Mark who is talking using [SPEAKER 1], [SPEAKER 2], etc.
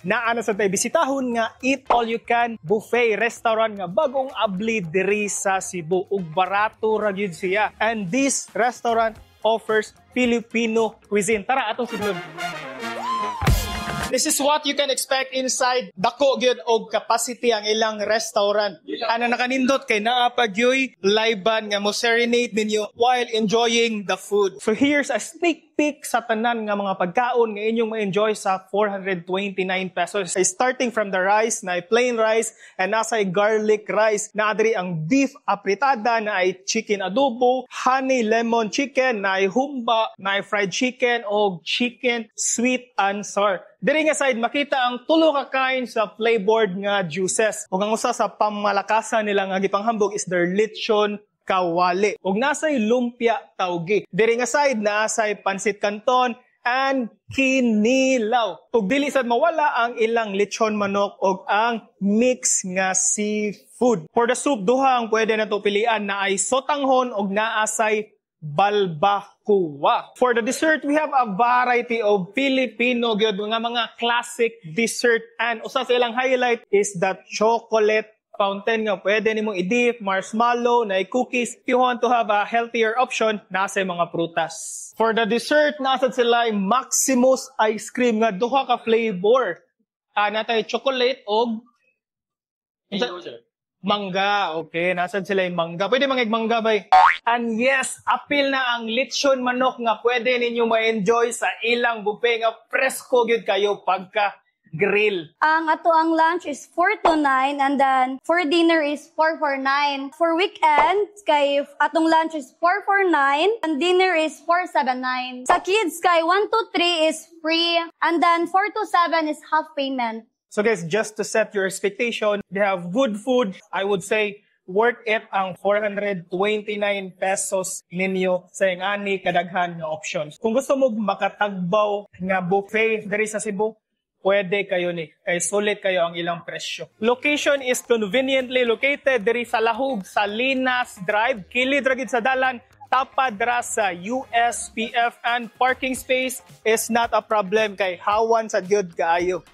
[SPEAKER 1] naa na sa tay bisitahon nga eat all you can buffet restaurant nga bagong abli diri sa Cebu ug barato ra gyud siya. And this restaurant offers Filipino cuisine. Tara atong sidlon. This is what you can expect inside dako gyud og capacity ang ilang restaurant. Ana nakanindot kay naa pa gyoy live-band nga mo serenade ninyo while enjoying the food. So here's a sneak peek sa tanan nga mga pagkaon nga inyong ma-enjoy sa 429 pesos. Starting from the rice, na plain rice, and nasa garlic rice. Naadri ang beef apritada, na ay chicken adobo, honey lemon chicken, na ay humba, na ay fried chicken, o chicken sweet and sour. Diri nga side, makita ang tulo ka kain sa flavored nga juices. O ang usa sa pamalakasan nila nga gipanghambog is their lechon kawali. Ug nasay lumpia tauge. Diri nga side nasay pansit canton and kinilaw. Ug dili sad mawala ang ilang lechon manok ug ang mix nga seafood. For the soup, duha ang pwede nato pilian, na ay sotanghon ug naasay balbacoa. For the dessert, we have a variety of Filipino gyud nga mga classic dessert, and usa sa ilang highlight is the chocolate fountain nga pwede nimong i-dip, marshmallow, na cookies. If you want to have a healthier option, nasa mga prutas. For the dessert, nasa sila Maximus ice cream nga duha ka flavor. Natay chocolate o mangga. Okay, nasa sila mangga. Pwede mangga bay. And yes, apil na ang lechon manok nga pwede ninyo ma-enjoy sa ilang buffet nga presko gyud kayo pagka grill. Ang
[SPEAKER 2] ato ang lunch is 429 and then for dinner is 449. For weekend, kay atong lunch is 449 and dinner is 479. Sa kids, kay 1 to 3 is free and then 4 to 7 is half payment.
[SPEAKER 1] So guys, just to set your expectation, they have good food. I would say worth it ang 429 pesos ninyo sa ani kadaghan nga options. Kung gusto mo makatagbaw nga buffet diri sa Cebu, pwede kayo ni. Kay sulit kayo ang ilang presyo. Location is conveniently located diri sa Lahug, sa Linas Drive. Kilid ra gid sa dalan, tapad ra sa USPF, and parking space is not a problem kay hawan sa gyud kaayo.